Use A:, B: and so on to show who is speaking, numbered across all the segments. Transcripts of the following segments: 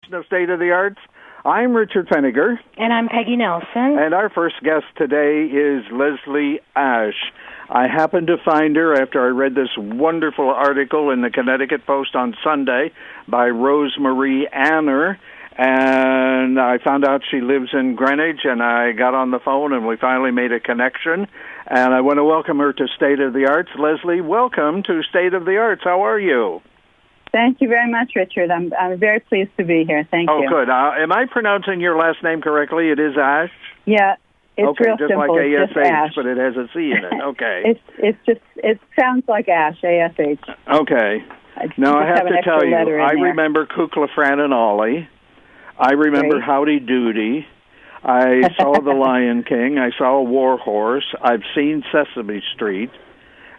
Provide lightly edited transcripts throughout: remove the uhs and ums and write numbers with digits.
A: edition of State of the Arts. I'm Richard Feniger.
B: And I'm Peggy Nelson.
A: And our first guest today is Leslie Ash. I happened to find her after I read this wonderful article in the Connecticut Post on Sunday by Rosemarie Anner, and I found out she lives in Greenwich, and I got on the phone, and we finally made a connection, and I want to welcome her to State of the Arts. Leslie, welcome to State of the Arts. How are you?
C: Thank you very much, Richard. I'm very pleased to be here. Thank you.
A: Oh, good. Am I pronouncing your last name correctly? It is Ash?
C: Yeah, it's
A: okay,
C: real
A: just
C: simple.
A: like
C: It's
A: ASH, but it has a C in it. Okay.
C: it sounds like Ash, ASH.
A: Okay. Now I have to tell you, I remember Kukla, Fran, and Ollie. I remember
C: Great.
A: Howdy Doody. I saw The Lion King. I saw War Horse. I've seen Sesame Street.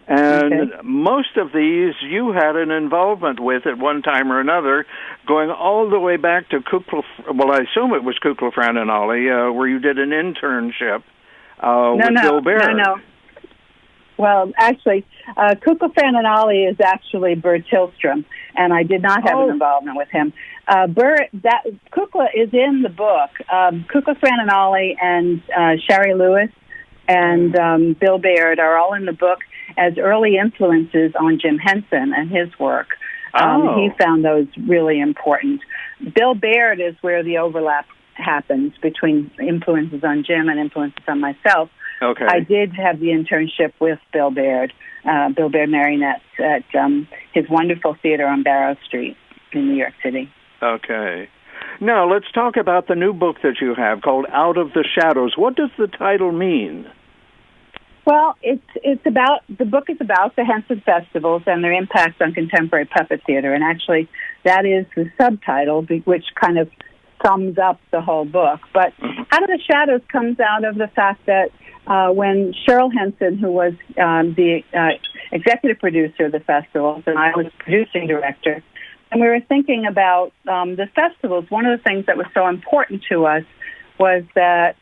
A: And most of these you had an involvement with at one time or another, going all the way back to Kukla, well, I assume it was Kukla, Fran, and Ollie, where you did an internship with Bill Baird.
C: No. Well, actually, Kukla, Fran, and Ollie is actually Bert Tillstrom, and I did not have an involvement with him. Kukla is in the book. Kukla, Fran, and Ollie and Shari Lewis and Bill Baird are all in the book as early influences on Jim Henson and his work. He found those really important. Bill Baird is where the overlap happens between influences on Jim and influences on myself.
A: Okay.
C: I did have the internship with Bill Baird Marionettes at his wonderful theater on Barrow Street in New York City.
A: Okay. Now, let's talk about the new book that you have called Out of the Shadows. What does the title mean?
C: Well, the book is about the Henson festivals and their impact on contemporary puppet theater, and actually that is the subtitle, which kind of sums up the whole book. But Out of the Shadows comes out of the fact that when Cheryl Henson, who was the executive producer of the festivals, and I was producing director, and we were thinking about the festivals, one of the things that was so important to us was that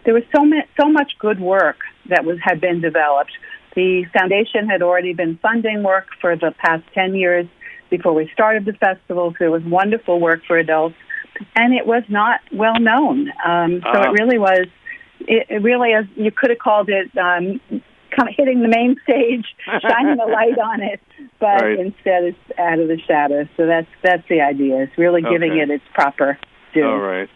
C: there was so much good work that had been developed. The foundation had already been funding work for the past 10 years before we started the festivals. There was wonderful work for adults, and it was not well known. So it really was. It really is. You could have called it hitting the main stage, shining a light on it, but instead it's Out of the Shadows. So that's the idea. It's really giving it its proper due.
A: All right.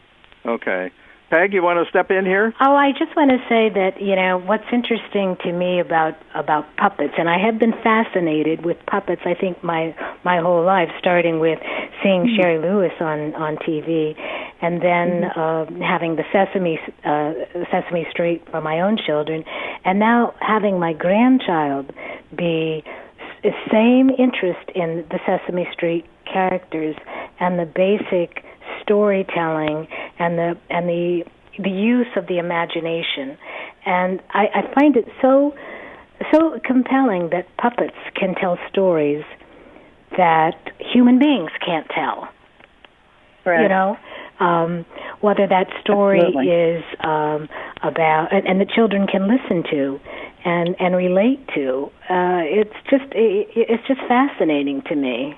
A: Okay. Peg, you want to step in here?
B: Oh, I just want to say that, what's interesting to me about puppets, and I have been fascinated with puppets, I think, my whole life, starting with seeing Shari Lewis on TV, and then having the Sesame Street for my own children, and now having my grandchild be the same interest in the Sesame Street characters and the basic storytelling and the use of the imagination. And I find it so compelling that puppets can tell stories that human beings can't tell.
C: Right.
B: Whether that story is about, and the children can listen to and relate to. It's just fascinating to me.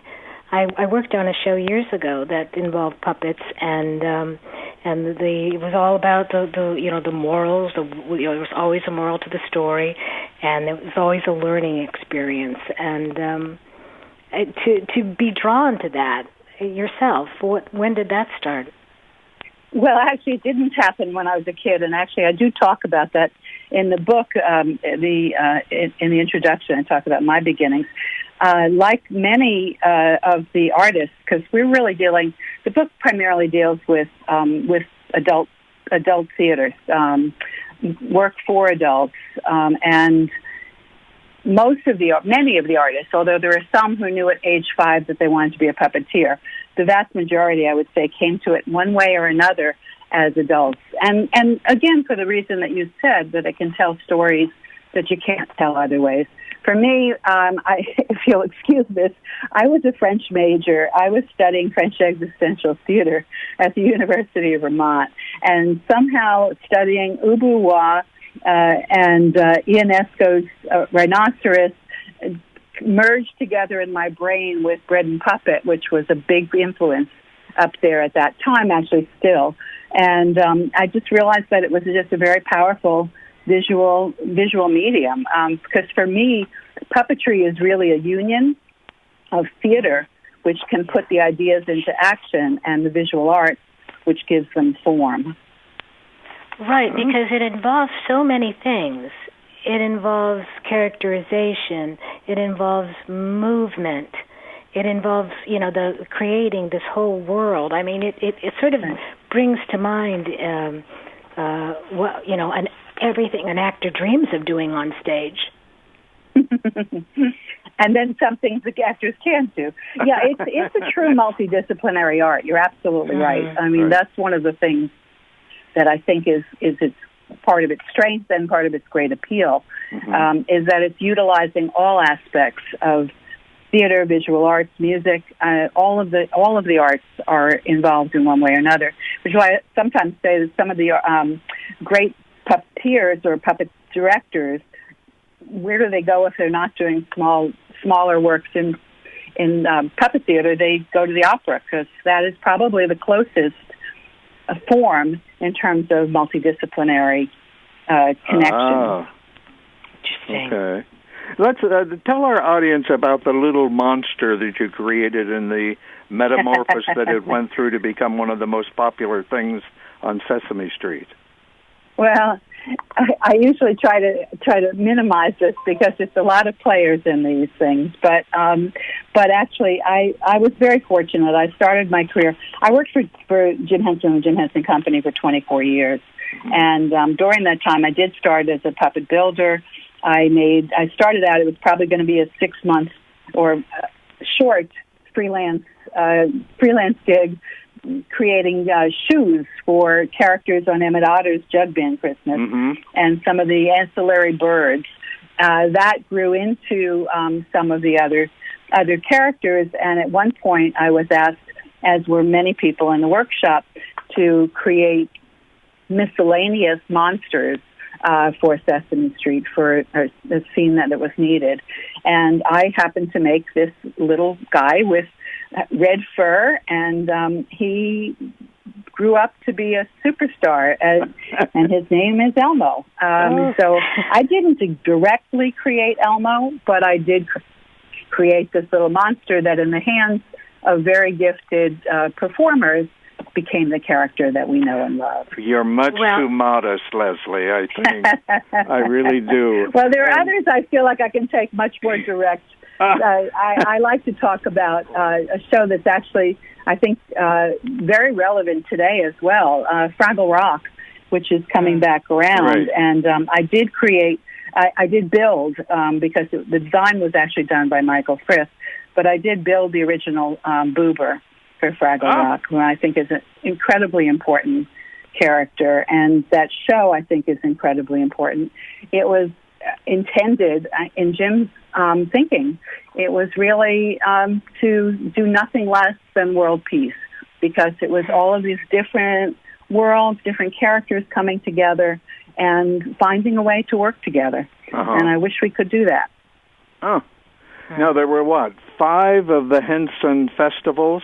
B: I worked on a show years ago that involved puppets, and it was all about the morals. There was always a moral to the story, and it was always a learning experience. And to be drawn to that yourself, when did that start?
C: Well, actually, it didn't happen when I was a kid, and actually, I do talk about that in the book. In the introduction, I talk about my beginnings. Like many of the artists, because we're really the book primarily deals with adult theater, work for adults, and many of the artists, although there are some who knew at age 5 that they wanted to be a puppeteer, the vast majority, I would say, came to it one way or another as adults. And again, for the reason that you said, that it can tell stories that you can't tell other ways. For me, if you'll excuse this, I was a French major. I was studying French existential theater at the University of Vermont, and somehow studying Ubu Wa and Ionesco's Rhinoceros merged together in my brain with Bread and Puppet, which was a big influence up there at that time, actually still. And I just realized that it was just a very powerful visual medium. Because for me, puppetry is really a union of theater, which can put the ideas into action, and the visual arts, which gives them form.
B: Right, because it involves so many things. It involves characterization. It involves movement. It involves, the creating this whole world. I mean, it sort of brings to mind everything an actor dreams of doing on stage.
C: And then some things the actors can't do. Yeah, it's a true multidisciplinary art. You're absolutely right. I mean, that's one of the things that I think is its part of its strength and part of its great appeal, is that it's utilizing all aspects of theater, visual arts, music. All of the arts are involved in one way or another, which is why I sometimes say that some of the great puppeteers or puppet directors, where do they go if they're not doing smaller works in puppet theater? They go to the opera, because that is probably the closest form in terms of multidisciplinary connection.
A: Ah. Interesting. Okay. Let's tell our audience about the little monster that you created in the metamorphosis that it went through to become one of the most popular things on Sesame Street.
C: Well, I usually try to minimize this because there's a lot of players in these things. But actually, I was very fortunate. I started my career. I worked for Jim Henson and Jim Henson Company for 24 years, and during that time, I did start as a puppet builder. I started out. It was probably going to be a 6-month or short freelance gig, creating shoes for characters on Emmett Otter's Jug Band Christmas and some of the ancillary birds. That grew into some of the other characters, and at one point I was asked, as were many people in the workshop, to create miscellaneous monsters for Sesame Street for a scene that it was needed. And I happened to make this little guy with red fur, and he grew up to be a superstar, and his name is Elmo. So I didn't directly create Elmo, but I did create this little monster that, in the hands of very gifted performers, became the character that we know and love.
A: You're much too modest, Leslie, I think. I really do.
C: Well, there are others I feel like I can take much more direct. I like to talk about a show that's actually, I think, very relevant today as well, Fraggle Rock, which is coming back around. Right. And I did build, because the design was actually done by Michael Frith, but I did build the original Boober for Fraggle Rock, who I think is an incredibly important character. And that show, I think, is incredibly important. It was intended, in Jim's thinking, it was really to do nothing less than world peace, because it was all of these different worlds, different characters coming together and finding a way to work together. And I wish we could do that.
A: Oh. Now, there were, 5 of the Henson festivals?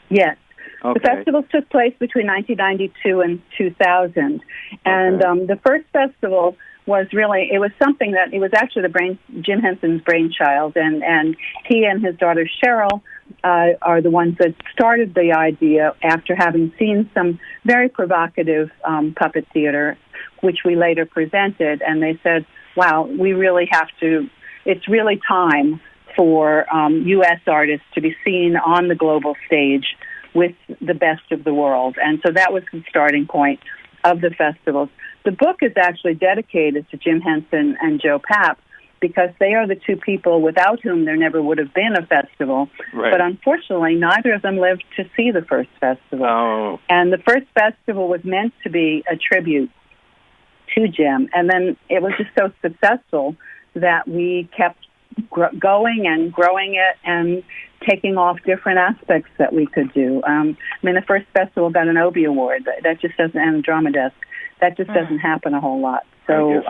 C: Yes.
A: Okay.
C: The festivals took place between 1992 and 2000. And the first festival was something that, it was actually Jim Henson's brainchild. And he and his daughter Cheryl are the ones that started the idea after having seen some very provocative puppet theater, which we later presented. And they said, wow, we really have to, it's really time for U.S. artists to be seen on the global stage with the best of the world. And so that was the starting point of the festivals. The book is actually dedicated to Jim Henson and Joe Papp, because they are the two people without whom there never would have been a festival. Right. But unfortunately, neither of them lived to see the first festival.
A: Oh.
C: And the first festival was meant to be a tribute to Jim. And then it was just so successful that we kept going and growing it and taking off different aspects that we could do. The first festival got an Obie Award. That just doesn't, and a Drama Desk. That just doesn't happen a whole lot. So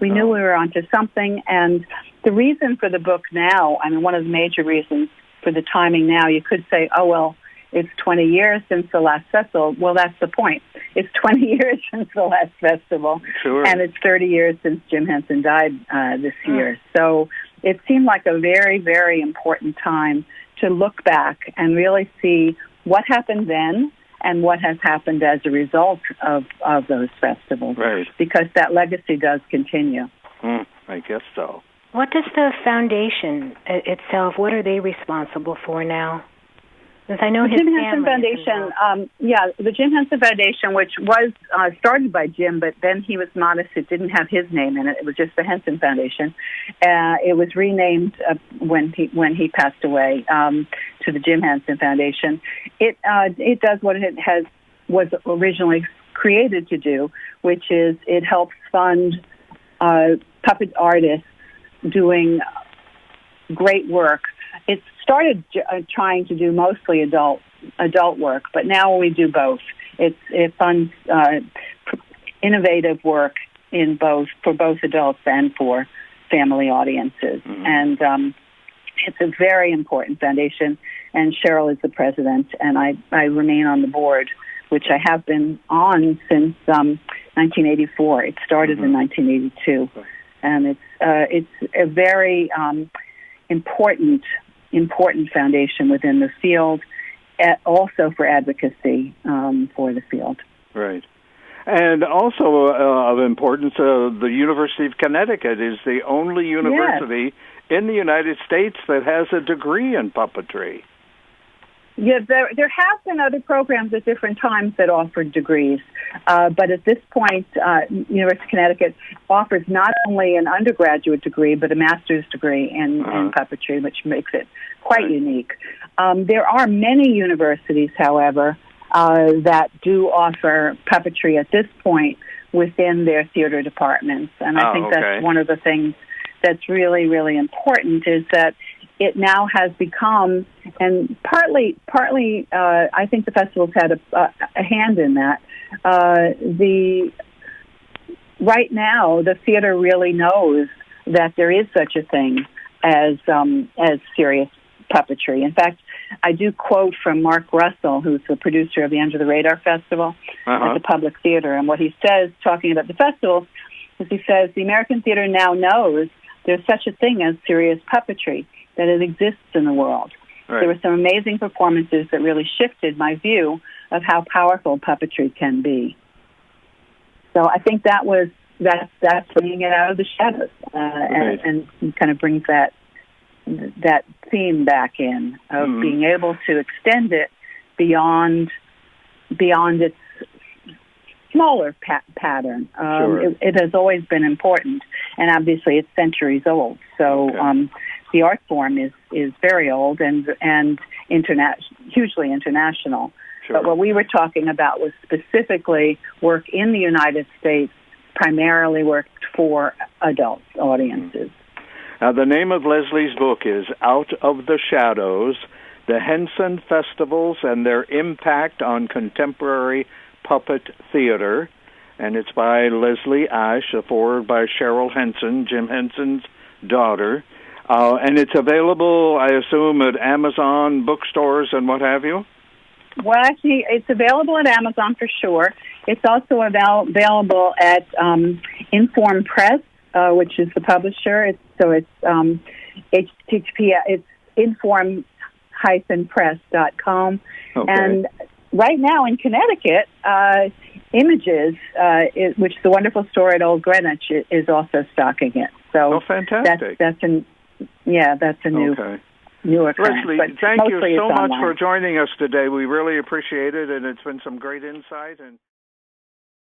C: we knew we were onto something. And the reason for the book now, one of the major reasons for the timing now, you could say, oh, well, it's 20 years since the last festival. Well, that's the point. It's 20 years since the last festival,
A: sure.
C: And it's 30 years since Jim Henson died this year. So it seemed like a very, very important time to look back and really see what happened then and what has happened as a result of those festivals.
A: Right.
C: Because that legacy does continue.
A: I guess so.
B: What does the foundation itself, what are they responsible for now? Because I know
C: the
B: his
C: Jim Henson Foundation, the Jim Henson Foundation, which was started by Jim, but then he was modest. It didn't have his name in it. It was just the Henson Foundation. It was renamed when he passed away to the Jim Henson Foundation. It does what it was originally created to do, which is it helps fund puppet artists doing great work. It started trying to do mostly adult work, but now we do both. It funds innovative work for both adults and for family audiences, and it's a very important foundation. And Cheryl is the president, and I remain on the board, which I have been on since 1984. It started in 1982, and it's a very important foundation within the field, also for advocacy for the field.
A: Right. And also of importance, the University of Connecticut is the only university in the United States that has a degree in puppetry.
C: Yeah, there have been other programs at different times that offered degrees, but at this point, University of Connecticut offers not only an undergraduate degree, but a master's degree in puppetry, which makes it quite unique. There are many universities, however, that do offer puppetry at this point within their theater departments, and I think that's one of the things that's really, really important, is that it now has become, and partly, I think the festival's had a hand in that. Right now, the theater really knows that there is such a thing as serious puppetry. In fact, I do quote from Mark Russell, who's the producer of the Under the Radar Festival at the Public Theater, and what he says, talking about the festival, is he says, the American theater now knows there's such a thing as serious puppetry, that it exists in the world. Right. There were some amazing performances that really shifted my view of how powerful puppetry can be. So I think that's bringing it out of the shadows, and kind of brings that theme back in of being able to extend it beyond its smaller pattern. It has always been important, and obviously it's centuries old. So the art form is very old and hugely international. Sure. But what we were talking about was specifically work in the United States, primarily worked for adult audiences.
A: Now, the name of Leslie's book is Out of the Shadows, the Henson Festivals and Their Impact on Contemporary Puppet Theater, and it's by Leslie Ash, a foreword by Cheryl Henson, Jim Henson's daughter. And it's available, I assume, at Amazon bookstores and what have you?
C: Well, actually, it's available at Amazon for sure. It's also available at Inform Press, which is the publisher. It's HTTP. It's inform-press.com. Okay. And right now in Connecticut, Images, which is the wonderful store at Old Greenwich, is also stocking it. So
A: fantastic!
C: That's a newer kind.
A: Leslie, thank you so much for joining us today. We really appreciate it, and it's been some great insight. And